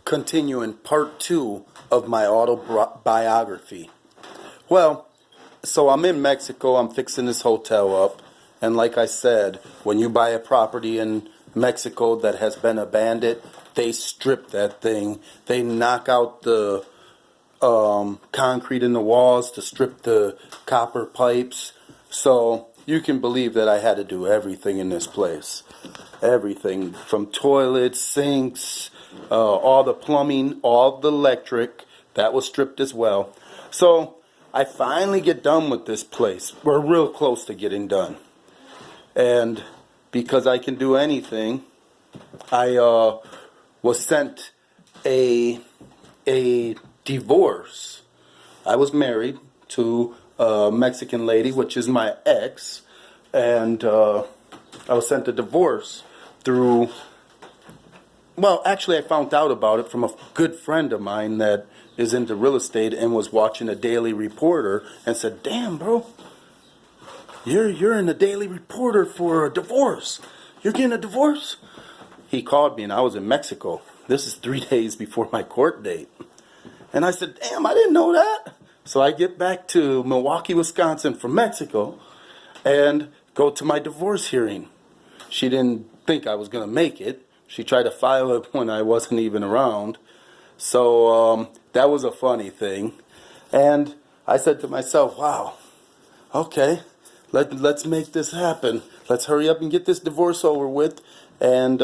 continuing part 2 of my autobiography. Well, so I'm in Mexico, I'm fixing this hotel up, and like I said, when you buy a property in Mexico that has been abandoned, they strip that thing. They knock out the concrete in the walls to strip the copper pipes. So you can believe that I had to do everything in this place. Everything from toilets, sinks, all the plumbing, all the electric, that was stripped as well. So I finally get done with this place. We're real close to getting done. And because I can do anything, I was sent a divorce. I was married to a Mexican lady, which is my ex, and I was sent a divorce through, well, actually I found out about it from a good friend of mine that is into real estate and was watching a Daily Reporter and said, "Damn, bro, you're in the Daily Reporter for a divorce. You're getting a divorce?" He called me and I was in Mexico. This is 3 days before my court date. And I said, "Damn, I didn't know that." So I get back to Milwaukee, Wisconsin from Mexico and go to my divorce hearing. She didn't think I was going to make it. She tried to file it when I wasn't even around. So that was a funny thing. And I said to myself, wow, okay, let's make this happen. Let's hurry up and get this divorce over with. And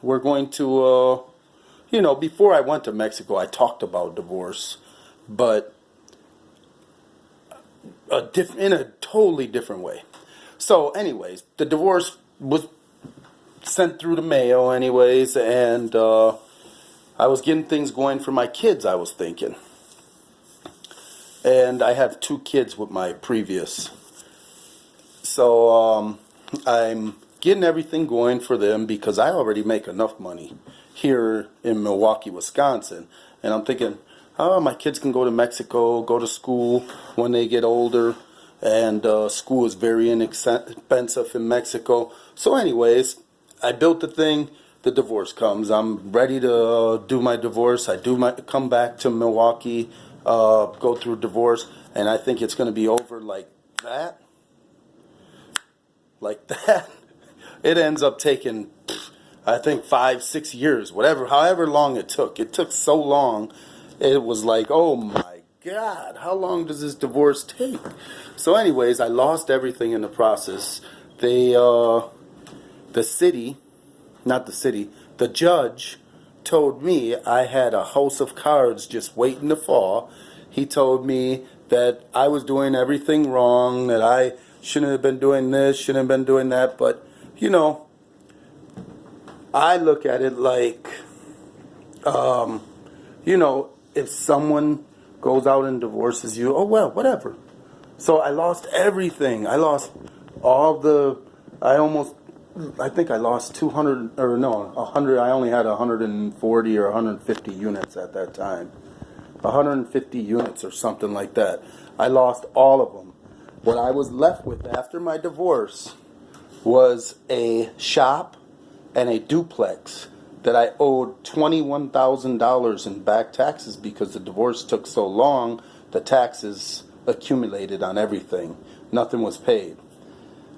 we're going to, before I went to Mexico, I talked about divorce, but in a totally different way. So anyways, the divorce was sent through the mail anyways, and I was getting things going for my kids, I was thinking. And I have 2 kids with my previous. So I'm getting everything going for them because I already make enough money here in Milwaukee, Wisconsin. And I'm thinking, oh, my kids can go to Mexico, go to school when they get older. And school is very inexpensive in Mexico. So anyways, I built the thing. The divorce comes. I'm ready to do my divorce. Come back to Milwaukee, go through divorce. And I think it's going to be over like that. Like that. It ends up taking, I think, 5-6 years, however long it took. It took so long. It was like, oh my God, how long does this divorce take? So anyways, I lost everything in the process. The judge told me I had a house of cards just waiting to fall. He told me that I was doing everything wrong, that I shouldn't have been doing this, shouldn't have been doing that. But, I look at it like, if someone goes out and divorces you, oh well, whatever. So I lost everything. I lost I think I lost 200, 100. I only had 140 or 150 units at that time. 150 units or something like that. I lost all of them. What I was left with after my divorce was a shop and a duplex that I owed $21,000 in back taxes because the divorce took so long, the taxes accumulated on everything. Nothing was paid.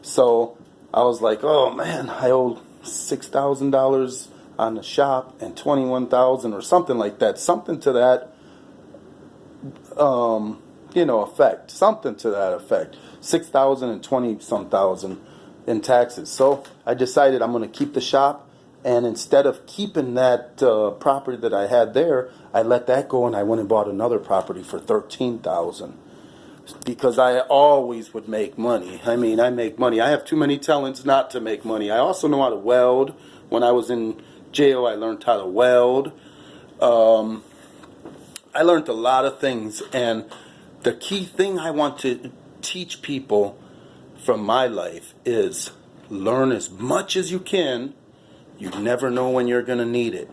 So I was like, oh man, I owe $6,000 on the shop and $21,000 or something like that. Something to that, effect. Something to that effect. $6,000 and 20-some thousand in taxes. So I decided I'm going to keep the shop, and instead of keeping that property that I had there, I let that go and I went and bought another property for $13,000 because I always would make money. I mean, I make money. I have too many talents not to make money. I also know how to weld. When I was in jail, I learned how to weld. I learned a lot of things, and the key thing I want to teach people from my life is learn as much as you can. You never know when you're going to need it.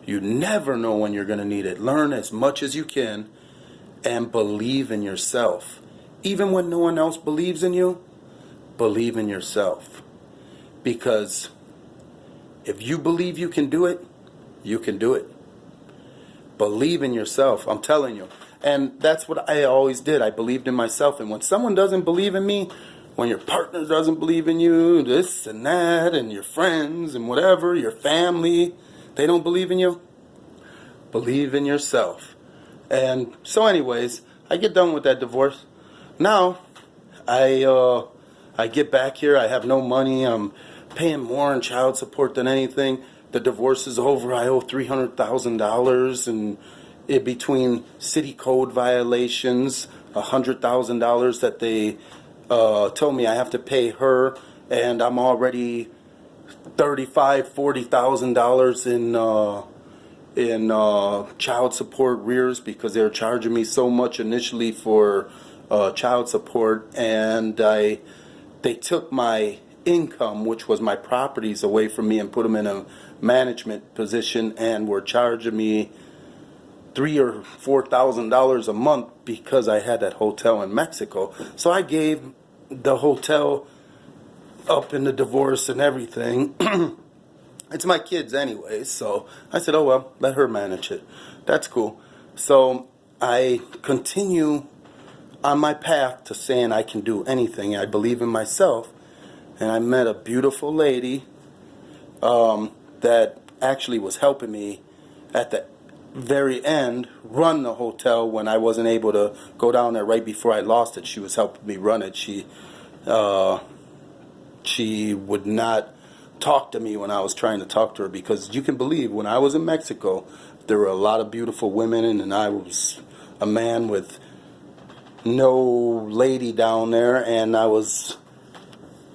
You never know when you're going to need it. Learn as much as you can and believe in yourself. Even when no one else believes in you, believe in yourself. Because if you believe you can do it, you can do it. Believe in yourself. I'm telling you. And that's what I always did. I believed in myself. And when someone doesn't believe in me, when your partner doesn't believe in you, this and that, and your friends and whatever, your family, they don't believe in you, believe in yourself. And so anyways, I get done with that divorce. Now, I get back here. I have no money. I'm paying more in child support than anything. The divorce is over. I owe $300,000, and in between city code violations, $100,000 that they told me I have to pay her, and I'm already $40,000 in child support rears because they were charging me so much initially for child support, and they took my income, which was my properties, away from me and put them in a management position, and were charging me $3,000 or $4,000 a month because I had that hotel in Mexico. So I gave the hotel up in the divorce and everything. It's my kids anyway, so I said, oh well, let her manage it. That's cool. So I continue on my path to saying I can do anything. I believe in myself, and I met a beautiful lady that actually was helping me at the very end run the hotel when I wasn't able to go down there right before I lost it. She was helping me run it. She would not talk to me when I was trying to talk to her, because you can believe when I was in Mexico there were a lot of beautiful women, and I was a man with no lady down there, and I was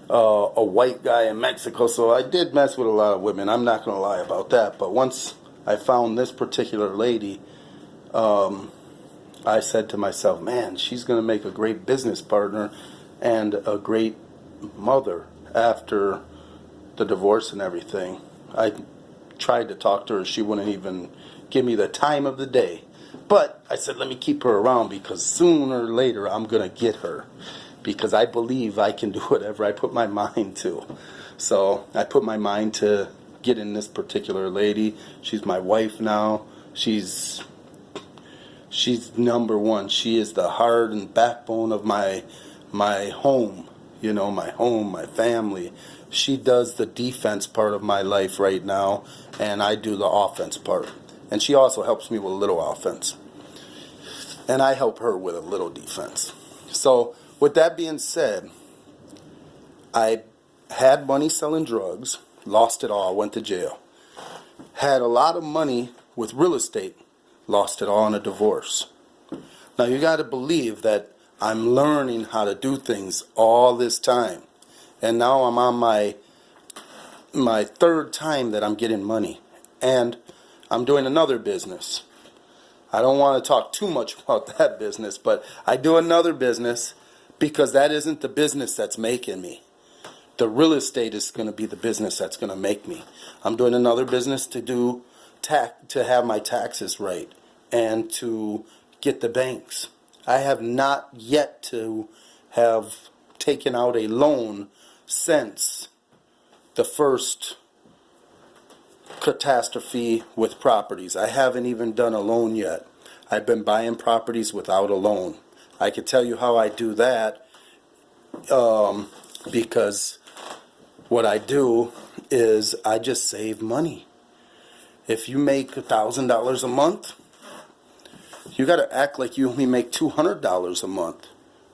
a white guy in Mexico, so I did mess with a lot of women. I'm not going to lie about that. But once I found this particular lady, I said to myself, man, she's going to make a great business partner and a great mother after the divorce and everything. I tried to talk to her. She wouldn't even give me the time of the day. But I said, let me keep her around, because sooner or later I'm going to get her, because I believe I can do whatever I put my mind to. So I put my mind to getting this particular lady. She's my wife now. She's number one. She is the heart and backbone of my home. You know, my home, my family. She does the defense part of my life right now, and I do the offense part. And she also helps me with a little offense. And I help her with a little defense. So, with that being said, I had money selling drugs, lost it all, went to jail. Had a lot of money with real estate, lost it all in a divorce. Now, you got to believe that I'm learning how to do things all this time. And now I'm on my third time that I'm getting money. And I'm doing another business. I don't want to talk too much about that business, but I do another business because that isn't the business that's making me. The real estate is going to be the business that's going to make me. I'm doing another business to have my taxes right and to get the banks. I have not yet to have taken out a loan since the first catastrophe with properties. I haven't even done a loan yet. I've been buying properties without a loan. I can tell you how I do that, because what I do is I just save money. If you make $1,000 a month, you got to act like you only make $200 a month.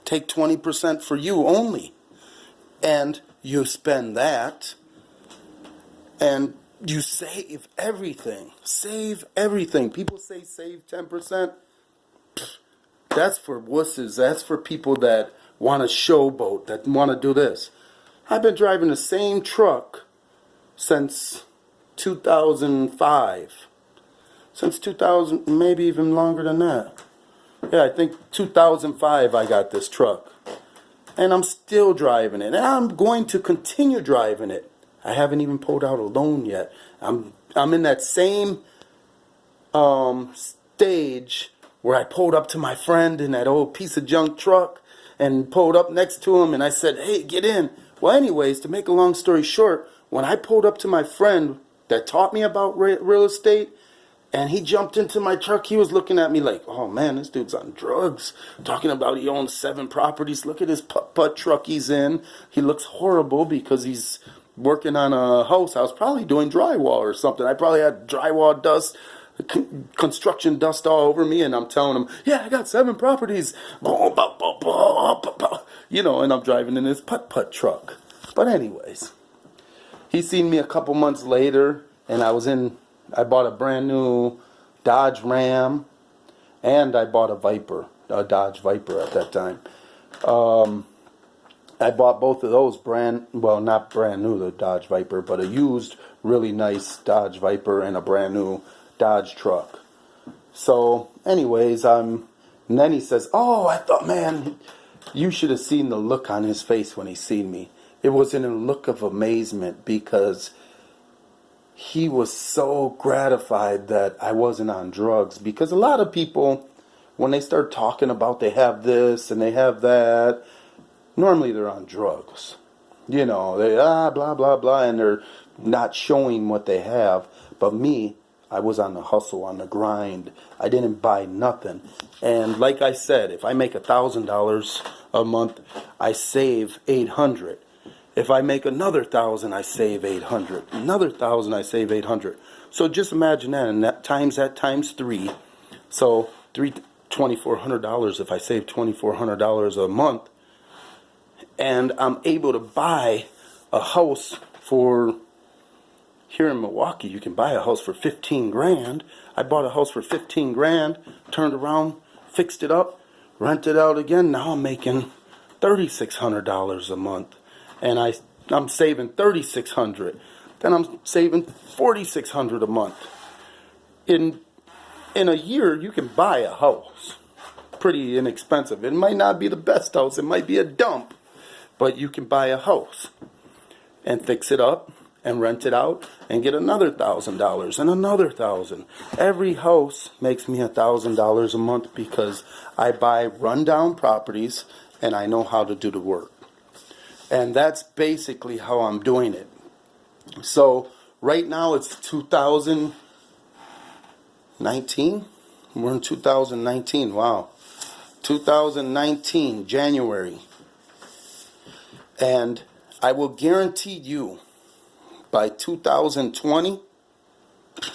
Take 20% for you only, and you spend that, and you save everything. Save everything. People say save 10%. That's for wusses. That's for people that want to showboat, that want to do this. I've been driving the same truck since 2005. Since 2000, maybe even longer than that. Yeah, I think 2005 I got this truck. And I'm still driving it. And I'm going to continue driving it. I haven't even pulled out a loan yet. I'm in that same stage where I pulled up to my friend in that old piece of junk truck and pulled up next to him, and I said, hey, get in. Well, anyways, to make a long story short, when I pulled up to my friend that taught me about real estate, And he jumped into my truck. He was looking at me like, oh man, this dude's on drugs. Talking about he owns 7 properties. Look at his putt-putt truck he's in. He looks horrible because he's working on a house. I was probably doing drywall or something. I probably had drywall dust, construction dust all over me. And I'm telling him, yeah, I got 7 properties. You know, and I'm driving in his putt-putt truck. But anyways, he seen me a couple months later, and I bought a brand new Dodge Ram, and I bought a Dodge Viper at that time. I bought both of those not brand new, the Dodge Viper, but a used, really nice Dodge Viper and a brand new Dodge truck. So, anyways, and then he says, oh, I thought, man, you should have seen the look on his face when he seen me. It was in a look of amazement because he was so gratified that I wasn't on drugs. Because a lot of people, when they start talking about they have this and they have that, normally they're on drugs. You know, they blah, blah, blah, and they're not showing what they have. But me, I was on the hustle, on the grind. I didn't buy nothing. And like I said, if I make $1,000 a month, I save $800. If I make another 1,000, I save 800. Another 1,000, I save 800. So just imagine that, and that times 3. So $2,400 if I save $2,400 a month, and I'm able to buy a house for, here in Milwaukee, you can buy a house for 15 grand. I bought a house for 15 grand, turned around, fixed it up, rented out again. Now I'm making $3,600 a month. And I'm saving $3,600. Then I'm saving $4,600 a month. In a year, you can buy a house. Pretty inexpensive. It might not be the best house. It might be a dump. But you can buy a house and fix it up and rent it out and get another $1,000 and another $1,000. Every house makes me $1,000 a month because I buy rundown properties and I know how to do the work. And that's basically how I'm doing it. So right now it's 2019. We're in 2019. Wow. 2019, January. And I will guarantee you by 2020,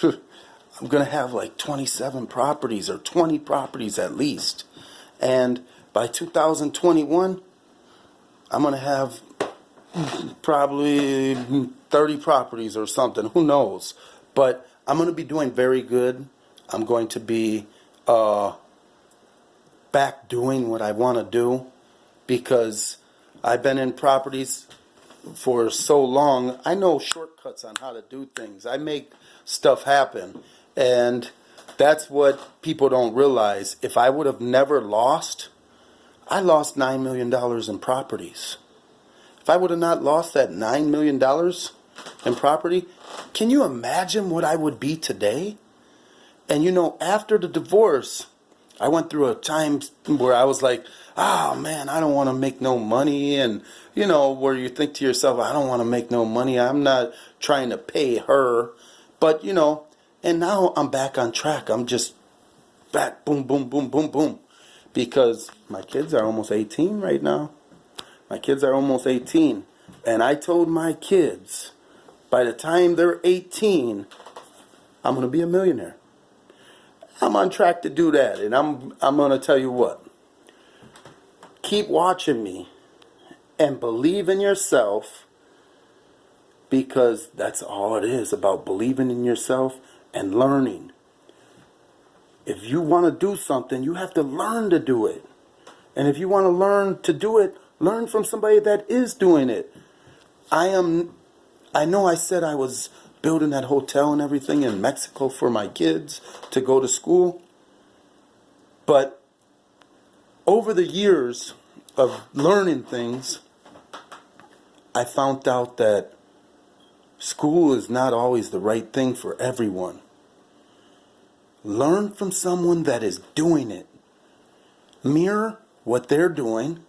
I'm going to have like 27 properties or 20 properties at least. And by 2021, I'm going to have probably 30 properties or something. Who knows? But I'm going to be doing very good. I'm going to be back doing what I want to do because I've been in properties for so long. I know shortcuts on how to do things. I make stuff happen. And that's what people don't realize. If I would have never lost, I lost $9 million in properties. If I would have not lost that $9 million in property, can you imagine what I would be today? And you know, after the divorce, I went through a time where I was like, oh man, I don't want to make no money. And, you know, where you think to yourself, I don't want to make no money. I'm not trying to pay her. But, you know, and now I'm back on track. I'm just back, boom, boom, boom, boom, boom. Because my kids are almost 18 right now. My kids are almost 18. And I told my kids, by the time they're 18, I'm going to be a millionaire. I'm on track to do that. And I'm going to tell you what. Keep watching me and believe in yourself, because that's all it is, about believing in yourself and learning. If you want to do something, you have to learn to do it. And if you want to learn to do it, learn from somebody that is doing it. I know I said I was building that hotel and everything in Mexico for my kids to go to school. But over the years of learning things, I found out that school is not always the right thing for everyone. Learn from someone that is doing it. Mirror what they're doing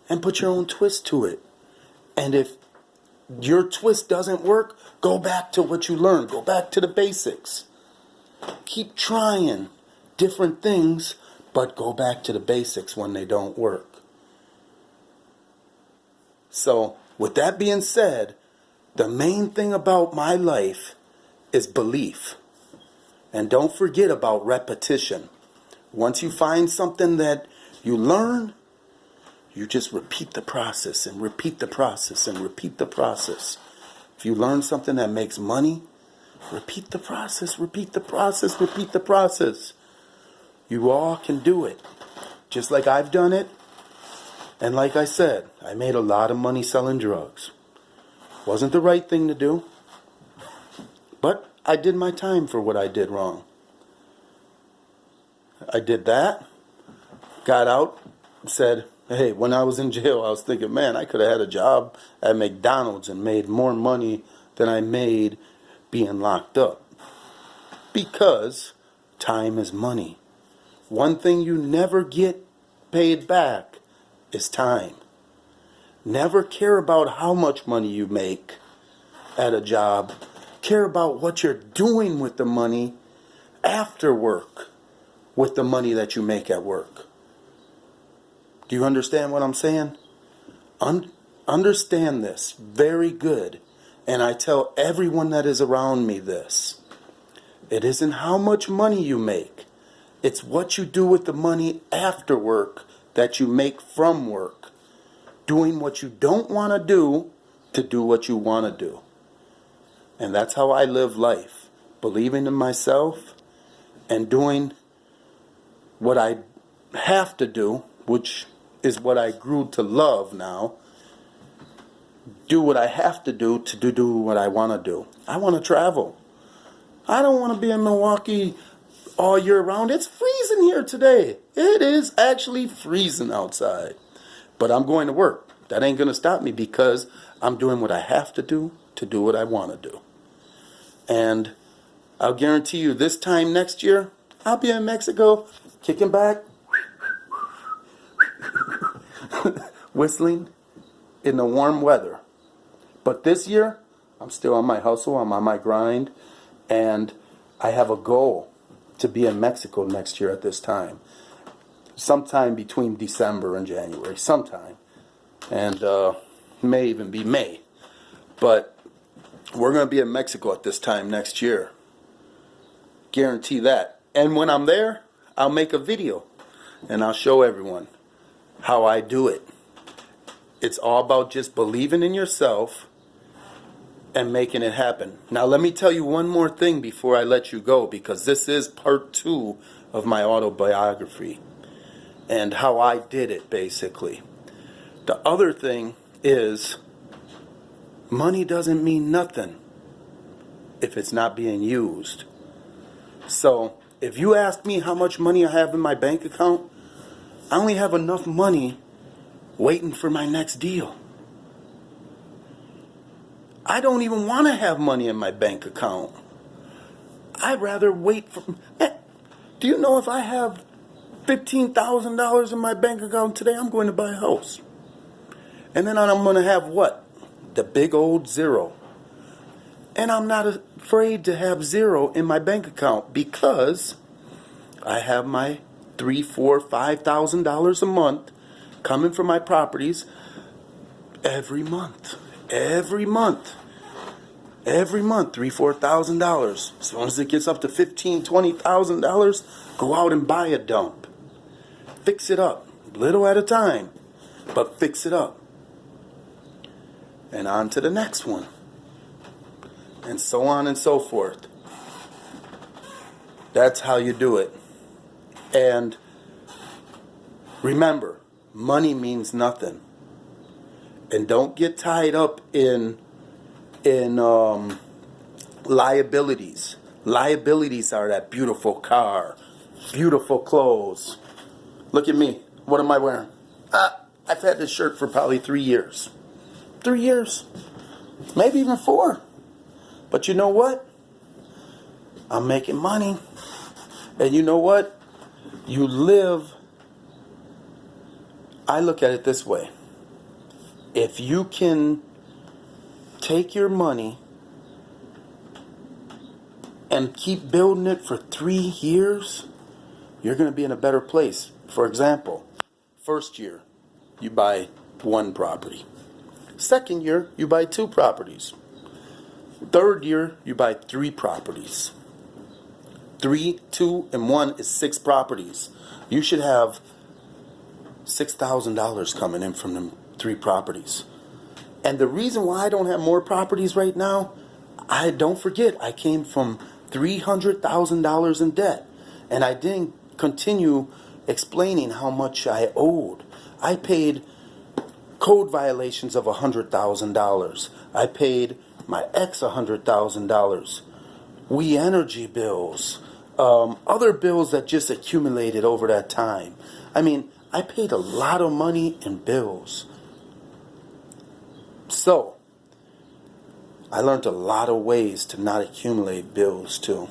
and put your own twist to it. And if your twist doesn't work, go back to what you learned. Go back to the basics. Keep trying different things, but go back to the basics when they don't work. So, with that being said, the main thing about my life is belief. And don't forget about repetition. Once you find something that you learn, you just repeat the process and repeat the process and repeat the process. If you learn something that makes money, repeat the process, repeat the process, repeat the process. You all can do it. Just like I've done it. And like I said, I made a lot of money selling drugs. Wasn't the right thing to do. But I did my time for what I did wrong. I did that. Got out. Said, hey, when I was in jail, I was thinking, man, I could have had a job at McDonald's and made more money than I made being locked up. Because time is money. One thing you never get paid back is time. Never care about how much money you make at a job. Care about what you're doing with the money after work with the money that you make at work. Do you understand what I'm saying? Understand this very good. And I tell everyone that is around me this. It isn't how much money you make. It's what you do with the money after work that you make from work. Doing what you don't want to do what you want to do. And that's how I live life. Believing in myself and doing what I have to do, which is what I grew to love now. Do what I have to do what I want to do. I want to travel. I don't want to be in Milwaukee all year round. It's freezing here today. It is actually freezing outside. But I'm going to work. That ain't going to stop me because I'm doing what I have to do what I want to do. And I'll guarantee you this time next year, I'll be in Mexico, kicking back, whistling in the warm weather. But this year, I'm still on my hustle, I'm on my grind, and I have a goal to be in Mexico next year at this time. Sometime between December and January, sometime. And may even be May. But we're going to be in Mexico at this time next year. Guarantee that. And when I'm there, I'll make a video. And I'll show everyone how I do it. It's all about just believing in yourself and making it happen. Now let me tell you one more thing before I let you go, because this is part 2 of my autobiography and how I did it, basically. The other thing is, money doesn't mean nothing if it's not being used. So if you ask me how much money I have in my bank account, I only have enough money waiting for my next deal. I don't even want to have money in my bank account. I'd rather wait for... Do you know if I have $15,000 in my bank account today, I'm going to buy a house. And then I'm going to have what? The big old zero. And I'm not afraid to have zero in my bank account because I have my $3,000, $4,000, $5,000 a month coming from my properties every month. Every month, $3,000, $4,000. As soon as it gets up to $15,000, $20,000, go out and buy a dump. Fix it up, little at a time, but fix it up. And on to the next one. And so on and so forth. That's how you do it. And remember, money means nothing. And don't get tied up in liabilities. Liabilities are that beautiful car, beautiful clothes. Look at me. What am I wearing? I've had this shirt for probably 3 years. 3 years. Maybe even 4. But you know what? I'm making money. And you know what? You live... I look at it this way. If you can take your money and keep building it for 3 years, you're going to be in a better place. For example, first year, you buy 1 property. Second year, you buy 2 properties. Third year, you buy 3 properties. 3, 2, and 1 is 6 properties. You should have $6,000 coming in from them 3 properties. And the reason why I don't have more properties right now, don't forget, I came from $300,000 in debt. And I didn't continue explaining how much I owed. I paid code violations of $100,000. I paid my ex $100,000. We energy bills. Other bills that just accumulated over that time. I mean, I paid a lot of money in bills. So, I learned a lot of ways to not accumulate bills too.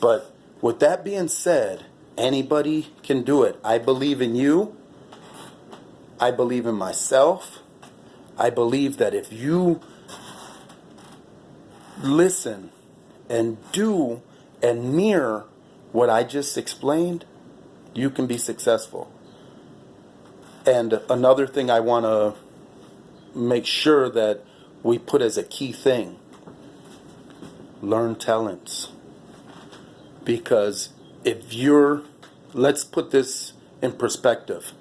But with that being said, anybody can do it. I believe in you. I believe in myself. I believe that if you listen and do and mirror what I just explained, you can be successful. And another thing I want to make sure that we put as a key thing, learn talents. Because if let's put this in perspective.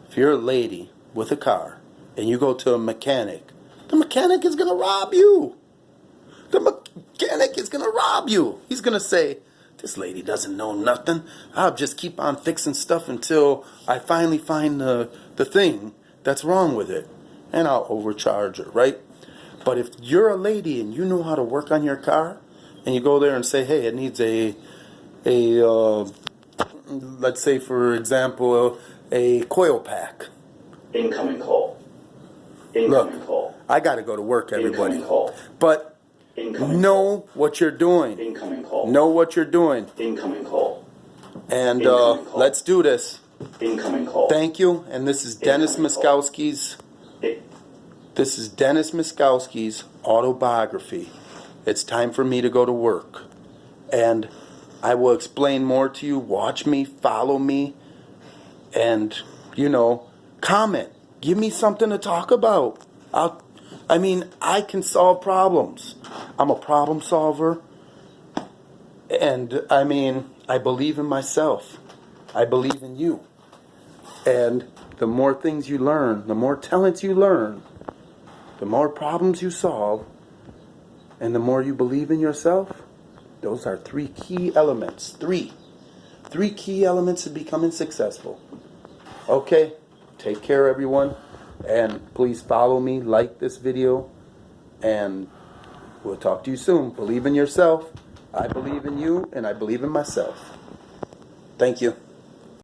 If you're a lady with a car and you go to a mechanic, the mechanic is going to rob you. The mechanic is going to rob you. He's going to say, this lady doesn't know nothing. I'll just keep on fixing stuff until I finally find the thing that's wrong with it. And I'll overcharge her, right? But if you're a lady and you know how to work on your car, and you go there and say, hey, it needs let's say, for example, a coil pack. Incoming call. Incoming call. I got to go to work, everybody. Incoming call. But Incoming know what you're doing. Incoming call. Know what you're doing. Incoming call. And Incoming call. let's do this. Incoming call. Thank you. And this is Dennis Miskowski's. This is Dennis Miskowski's autobiography. It's time for me to go to work. And I will explain more to you. Watch me, follow me, and, comment. Give me something to talk about. I can solve problems. I'm a problem solver. And, I believe in myself. I believe in you. And the more things you learn, the more talents you learn, the more problems you solve, and the more you believe in yourself, those are 3 key elements. 3 key elements to becoming successful. Okay, take care, everyone. And please follow me, like this video, and we'll talk to you soon. Believe in yourself. I believe in you, and I believe in myself. Thank you.